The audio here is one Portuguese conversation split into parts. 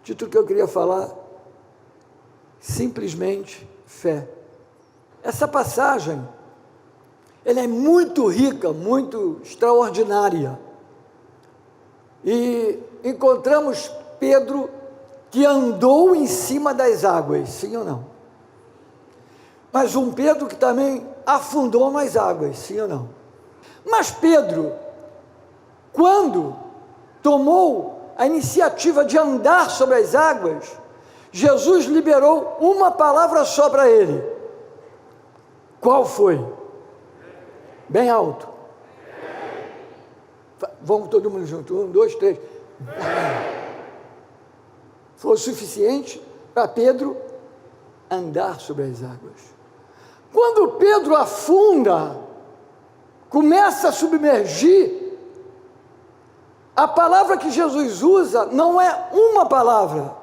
título que eu queria falar, simplesmente fé. Essa passagem, ela é muito rica, muito extraordinária. E encontramos Pedro que andou em cima das águas, sim ou não? Mas um Pedro que também afundou nas águas, sim ou não? Mas Pedro, quando tomou a iniciativa de andar sobre as águas, Jesus liberou uma palavra só para ele. Qual foi? Bem alto. Vamos todo mundo junto. 1, 2, 3. Foi o suficiente para Pedro andar sobre as águas. Quando Pedro afunda, começa a submergir, a palavra que Jesus usa não é uma palavra,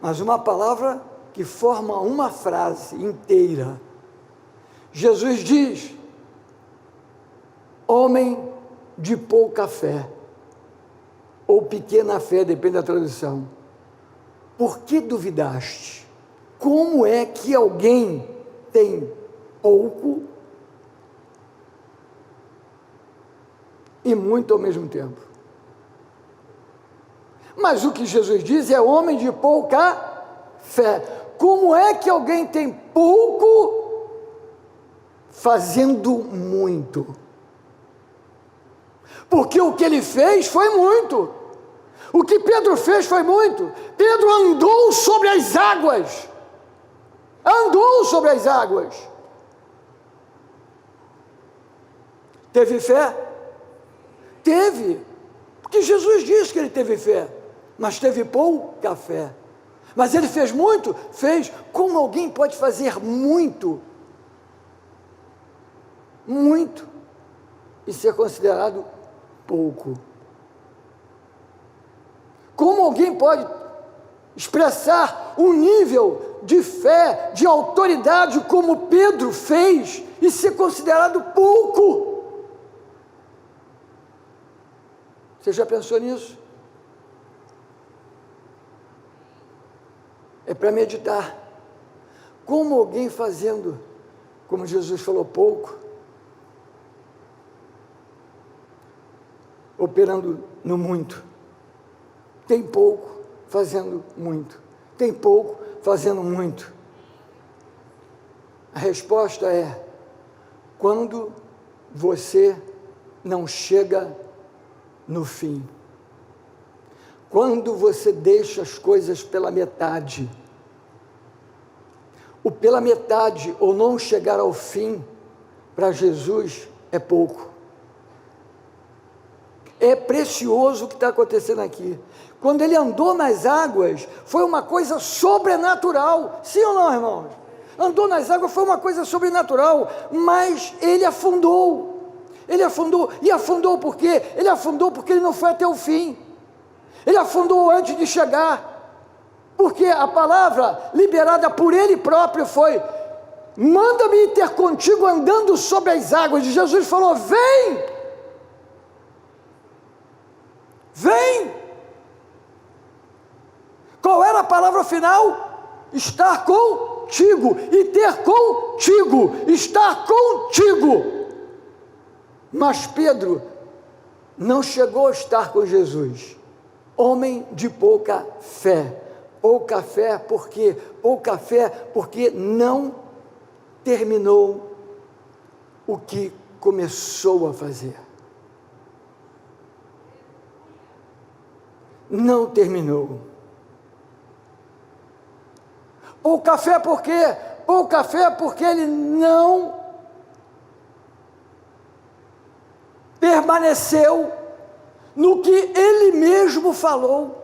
mas uma palavra que forma uma frase inteira. Jesus diz: homem de pouca fé, ou pequena fé, depende da tradução, por que duvidaste? Como é que alguém tem pouco e muito ao mesmo tempo? Mas o que Jesus diz é homem de pouca fé. Como é que alguém tem pouco fazendo muito? Porque o que ele fez foi muito. O que Pedro fez foi muito. Pedro andou sobre as águas. Andou sobre as águas. Teve fé? Teve. Porque Jesus disse que ele teve fé. Mas teve pouca fé. Mas ele fez muito? Fez. Como alguém pode fazer muito? Muito. E ser considerado pouco? Como alguém pode expressar um nível de fé, de autoridade, como Pedro fez, e ser considerado pouco? Você já pensou nisso? É para meditar. Como alguém fazendo, como Jesus falou, pouco, operando no muito. Tem pouco fazendo muito. Tem pouco fazendo muito. A resposta é: quando você não chega no fim. Quando você deixa as coisas pela metade. O pela metade ou não chegar ao fim, para Jesus é pouco. É precioso o que está acontecendo aqui. Quando ele andou nas águas, foi uma coisa sobrenatural. Sim ou não, irmãos? Andou nas águas, foi uma coisa sobrenatural, mas ele afundou. Ele afundou. E afundou por quê? Ele afundou porque ele não foi até o fim. Ele afundou antes de chegar. Porque a palavra liberada por ele próprio foi: manda-me ir ter contigo andando sobre as águas. E Jesus falou: vem! Vem! Qual era a palavra final? Estar contigo, e ter contigo, estar contigo. Mas Pedro não chegou a estar com Jesus. Homem de pouca fé. Pouca fé por quê? Pouca fé porque não terminou o que começou a fazer. Não terminou. Pouca fé por quê? Pouca fé porque ele não permaneceu no que ele mesmo falou.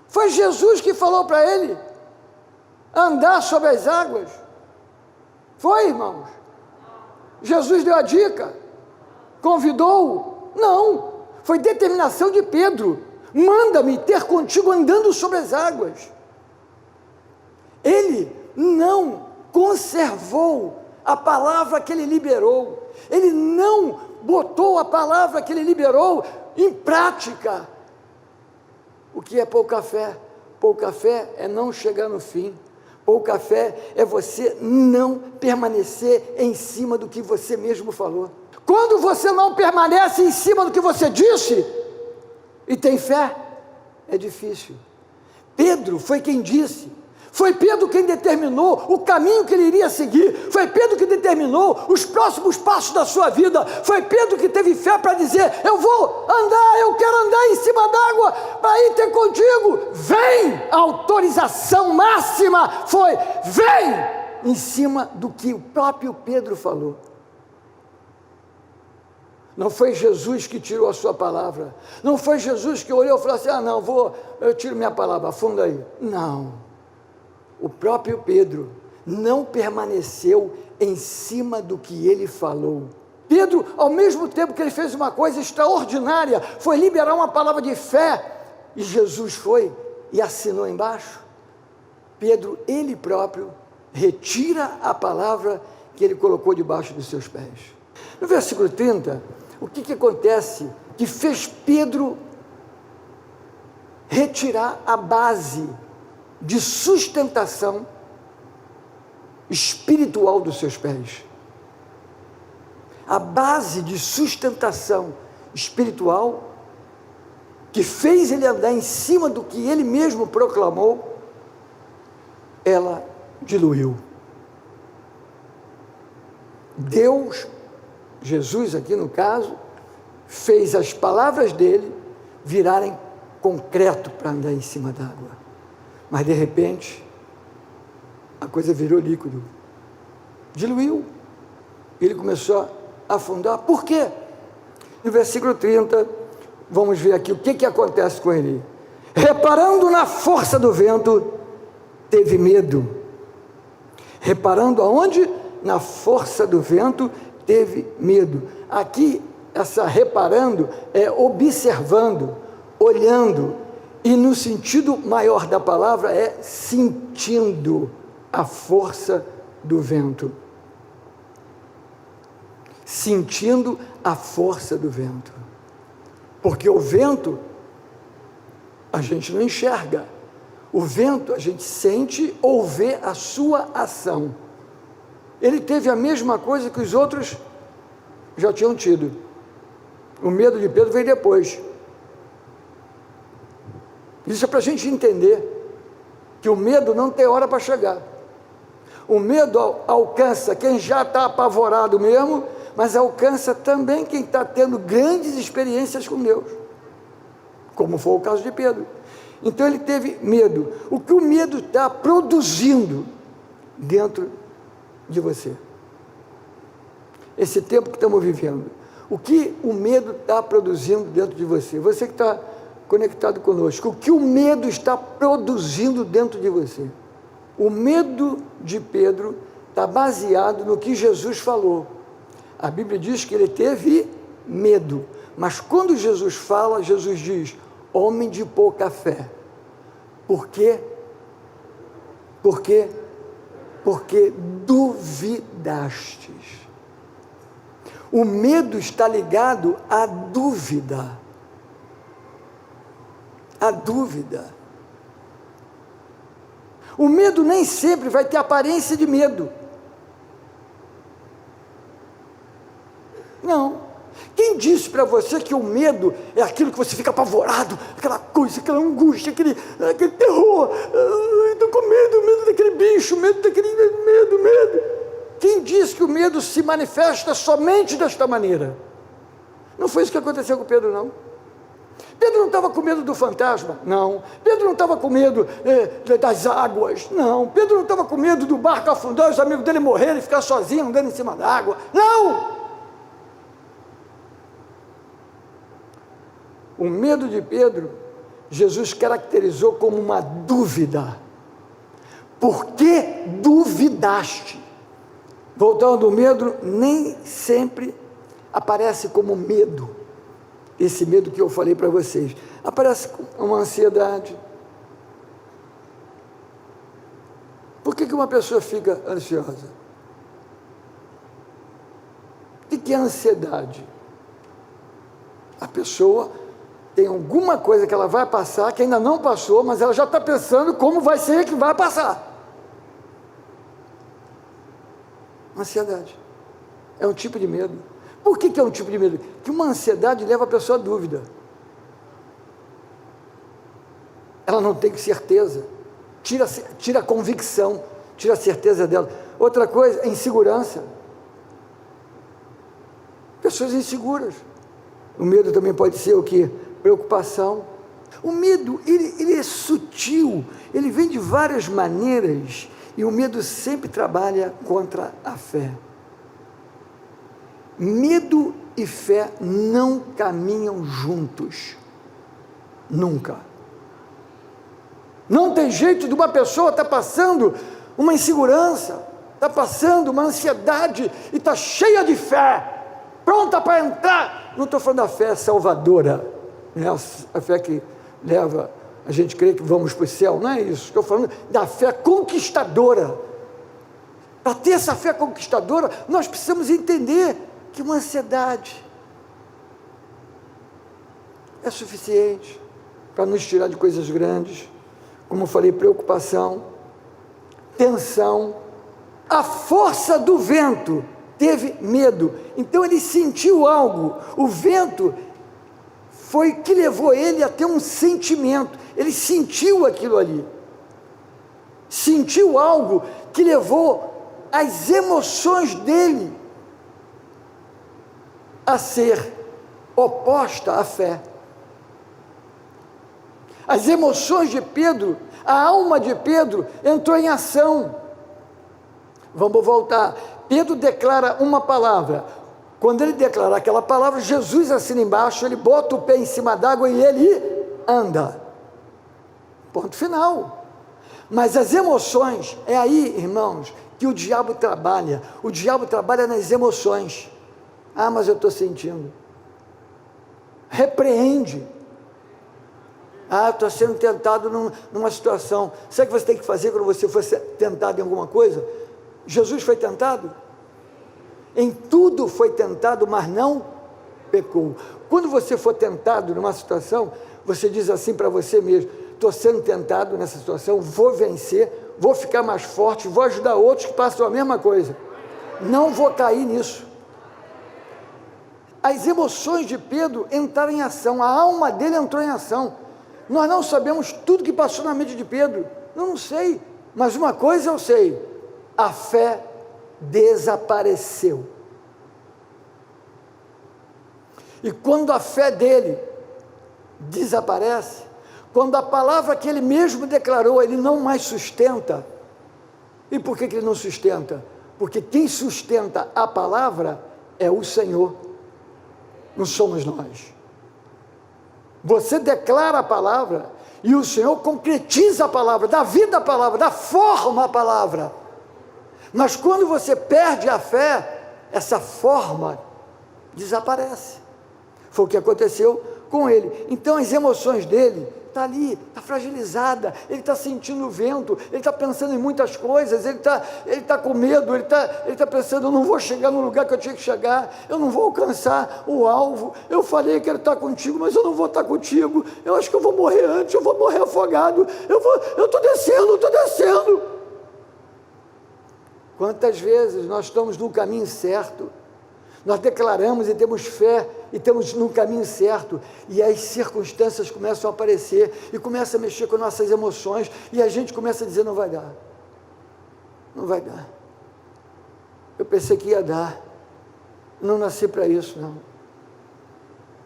Foi Jesus que falou para ele andar sobre as águas. Foi, irmãos? Jesus deu a dica? Convidou-o? Não. Foi determinação de Pedro: manda-me ter contigo andando sobre as águas. Ele não conservou a palavra que ele liberou. Ele não botou a palavra que ele liberou em prática. O que é pouca fé? Pouca fé é não chegar no fim. Pouca fé é você não permanecer em cima do que você mesmo falou. Quando você não permanece em cima do que você disse e tem fé, é difícil. Pedro foi quem disse, foi Pedro quem determinou o caminho que ele iria seguir, foi Pedro que determinou os próximos passos da sua vida, foi Pedro que teve fé para dizer: eu vou andar, eu quero andar em cima d'água para ir ter contigo, vem. A autorização máxima foi: vem, em cima do que o próprio Pedro falou. Não foi Jesus que tirou a sua palavra, não foi Jesus que olhou e falou assim: não, eu tiro minha palavra, afunda aí. Não, o próprio Pedro não permaneceu em cima do que ele falou. Pedro, ao mesmo tempo que ele fez uma coisa extraordinária, foi liberar uma palavra de fé, e Jesus foi e assinou embaixo. Pedro, ele próprio, retira a palavra que ele colocou debaixo dos seus pés. No versículo 30, o que acontece que fez Pedro retirar a base de sustentação espiritual dos seus pés? A base de sustentação espiritual que fez ele andar em cima do que ele mesmo proclamou, ela diluiu. Deus, Jesus aqui no caso, fez as palavras dele virarem concreto para andar em cima d'água, mas de repente a coisa virou líquido, diluiu, ele começou a afundar. Por quê? No versículo 30, vamos ver aqui o que acontece com ele. Reparando na força do vento, teve medo. Reparando aonde? Na força do vento, teve medo. Aqui, essa reparando é observando, olhando, e no sentido maior da palavra é sentindo a força do vento. Sentindo a força do vento. Porque o vento a gente não enxerga. O vento a gente sente ou vê a sua ação. Ele teve a mesma coisa que os outros já tinham tido. O medo de Pedro veio depois. Isso é para a gente entender que o medo não tem hora para chegar. O medo alcança quem já está apavorado mesmo, mas alcança também quem está tendo grandes experiências com Deus, como foi o caso de Pedro. Então ele teve medo. O que o medo está produzindo dentro de você? Esse tempo que estamos vivendo, o que o medo está produzindo dentro de você? Você que está conectado conosco, o que o medo está produzindo dentro de você? O medo de Pedro está baseado no que Jesus falou. A Bíblia diz que ele teve medo, mas quando Jesus fala, Jesus diz: homem de pouca fé. Por quê? Porque duvidastes. O medo está ligado à dúvida. A dúvida. O medo nem sempre vai ter aparência de medo. Não. Quem disse para você que o medo é aquilo que você fica apavorado, aquela coisa, aquela angústia, aquele terror, estou com medo daquele bicho, medo daquele medo. Quem disse que o medo se manifesta somente desta maneira? Não foi isso que aconteceu com Pedro, não. Pedro não estava com medo do fantasma, não. Pedro não estava com medo das águas, não. Pedro não estava com medo do barco afundar, os amigos dele morrerem e ficar sozinho andando em cima da água, não. O medo de Pedro, Jesus caracterizou como uma dúvida. Por que duvidaste? Voltando ao medo, nem sempre aparece como medo. Esse medo que eu falei para vocês. Aparece como uma ansiedade. Por que uma pessoa fica ansiosa? O que é ansiedade? A pessoa tem alguma coisa que ela vai passar, que ainda não passou, mas ela já está pensando como vai ser que vai passar. Ansiedade é um tipo de medo. Por que é um tipo de medo? Que uma ansiedade leva a pessoa à dúvida. Ela não tem certeza, tira a convicção, tira a certeza dela. Outra coisa, é insegurança. Pessoas inseguras. O medo também pode ser o quê? Preocupação. O medo, ele é sutil, ele vem de várias maneiras, e o medo sempre trabalha contra a fé. Medo e fé não caminham juntos, nunca. Não tem jeito de uma pessoa estar passando uma insegurança, está passando uma ansiedade, e está cheia de fé, pronta para entrar. Não estou falando da fé salvadora, né? A fé que leva a gente a crer que vamos para o céu, não é isso. Estou falando da fé conquistadora. Para ter essa fé conquistadora, nós precisamos entender que uma ansiedade é suficiente para nos tirar de coisas grandes, como eu falei, preocupação, tensão. A força do vento teve medo, então ele sentiu algo. O vento foi que levou ele a ter um sentimento, ele sentiu aquilo ali, sentiu algo que levou as emoções dele a ser oposta à fé. As emoções de Pedro, a alma de Pedro entrou em ação. Vamos voltar. Pedro declara uma palavra. Quando ele declara aquela palavra, Jesus assina embaixo, ele bota o pé em cima d'água e ele anda. Ponto final. Mas as emoções, é aí, irmãos, que o diabo trabalha. O diabo trabalha nas emoções. Ah, mas eu estou sentindo. Repreende. Ah, estou sendo tentado numa situação. Sabe o que você tem que fazer quando você for tentado em alguma coisa? Jesus foi tentado? Em tudo foi tentado, mas não pecou. Quando você for tentado numa situação, você diz assim para você mesmo: estou sendo tentado nessa situação, vou vencer, vou ficar mais forte, vou ajudar outros que passam a mesma coisa. Não vou cair nisso. As emoções de Pedro entraram em ação, a alma dele entrou em ação. Nós não sabemos tudo que passou na mente de Pedro, eu não sei, mas uma coisa eu sei: a fé desapareceu. E quando a fé dele desaparece, quando a palavra que ele mesmo declarou, ele não mais sustenta. E por que ele não sustenta? Porque quem sustenta a palavra é o Senhor, não somos nós. Você declara a palavra e o Senhor concretiza a palavra, dá vida à palavra, dá forma à palavra. Mas quando você perde a fé, essa forma desaparece. Foi o que aconteceu com ele. Então as emoções dele estão ali, está fragilizada, ele está sentindo o vento, ele está pensando em muitas coisas, ele está com medo, ele está pensando: eu não vou chegar no lugar que eu tinha que chegar, eu não vou alcançar o alvo, eu falei que ele está contigo, mas eu não vou estar contigo, eu acho que eu vou morrer antes, eu vou morrer afogado, eu estou descendo. Quantas vezes nós estamos no caminho certo, nós declaramos e temos fé, e estamos no caminho certo, e as circunstâncias começam a aparecer, e começam a mexer com nossas emoções, e a gente começa a dizer: não vai dar, eu pensei que ia dar, não nasci para isso, não,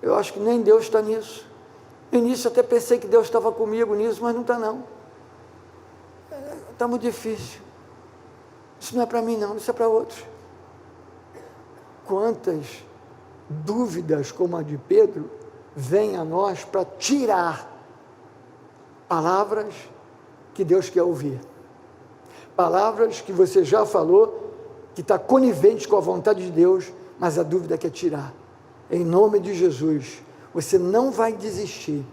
eu acho que nem Deus está nisso. No início até pensei que Deus estava comigo nisso, mas não está não, está muito difícil, isso não é para mim não, isso é para outros. Quantas dúvidas como a de Pedro vêm a nós para tirar palavras que Deus quer ouvir, palavras que você já falou, que está conivente com a vontade de Deus, mas a dúvida quer tirar. Em nome de Jesus, você não vai desistir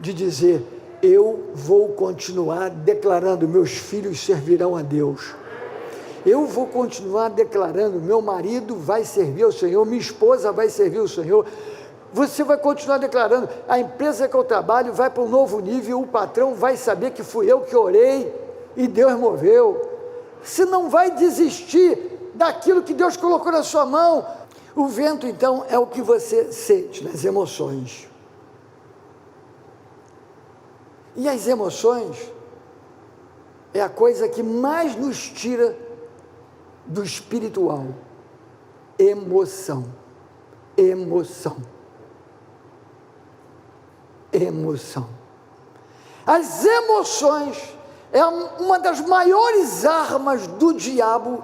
de dizer: eu vou continuar declarando, meus filhos servirão a Deus. Eu vou continuar declarando, meu marido vai servir ao Senhor, minha esposa vai servir ao Senhor, você vai continuar declarando, a empresa que eu trabalho vai para um novo nível, o patrão vai saber que fui eu que orei e Deus moveu. Você não vai desistir daquilo que Deus colocou na sua mão. O vento, então, é o que você sente nas emoções. E as emoções é a coisa que mais nos tira do espiritual. Emoção. Emoção. Emoção. As emoções é uma das maiores armas do diabo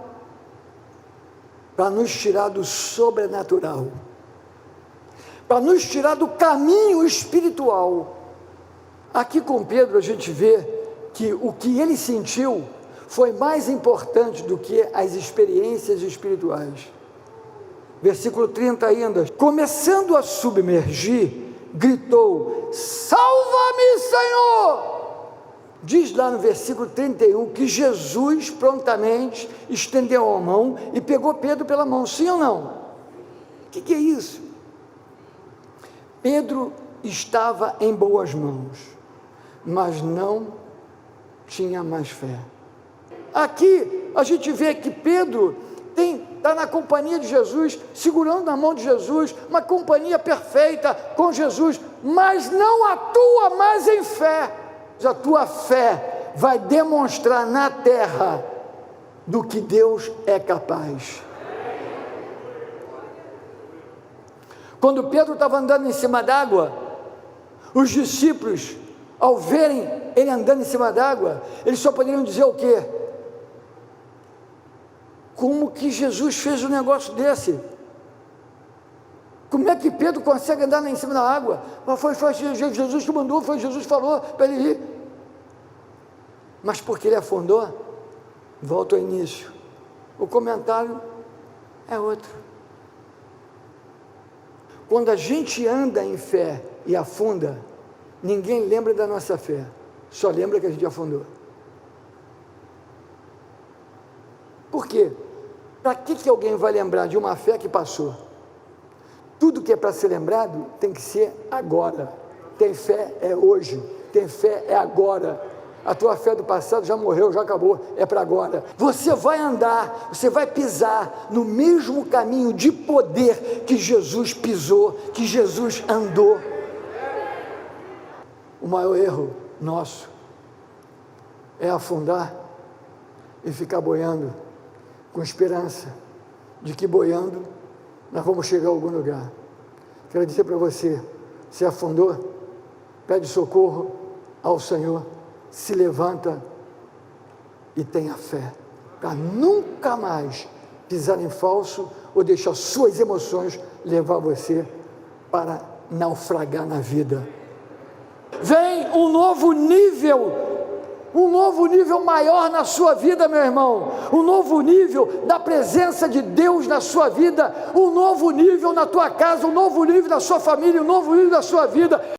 para nos tirar do sobrenatural, para nos tirar do caminho espiritual. Aqui com Pedro a gente vê que o que ele sentiu foi mais importante do que as experiências espirituais. Versículo 30 ainda, começando a submergir, gritou, salva-me, Senhor! Diz lá no versículo 31, que Jesus prontamente estendeu a mão e pegou Pedro pela mão, sim ou não? O que é isso? Pedro estava em boas mãos, mas não tinha mais fé. Aqui a gente vê que Pedro está na companhia de Jesus, segurando na mão de Jesus, uma companhia perfeita com Jesus, mas não atua mais em fé. A tua fé vai demonstrar na terra do que Deus é capaz. Quando Pedro estava andando em cima d'água, os discípulos, ao verem ele andando em cima d'água, eles só poderiam dizer o quê? Como que Jesus fez um negócio desse? Como é que Pedro consegue andar em cima da água? Foi Jesus que mandou, foi Jesus que falou para ele ir. Mas porque ele afundou, volta ao início. O comentário é outro. Quando a gente anda em fé e afunda, ninguém lembra da nossa fé, só lembra que a gente afundou. Por quê? Para que alguém vai lembrar de uma fé que passou? Tudo que é para ser lembrado tem que ser agora. Tem fé é hoje, tem fé é agora. A tua fé do passado já morreu, já acabou, é para agora. Você vai andar, você vai pisar no mesmo caminho de poder que Jesus pisou, que Jesus andou. O maior erro nosso é afundar e ficar boiando com esperança de que boiando nós vamos chegar a algum lugar. Quero dizer para você, se afundou, pede socorro ao Senhor, se levanta e tenha fé, para nunca mais pisar em falso ou deixar suas emoções levar você para naufragar na vida. Vem um novo nível maior na sua vida, meu irmão, um novo nível da presença de Deus na sua vida, um novo nível na tua casa, um novo nível na sua família, um novo nível na sua vida.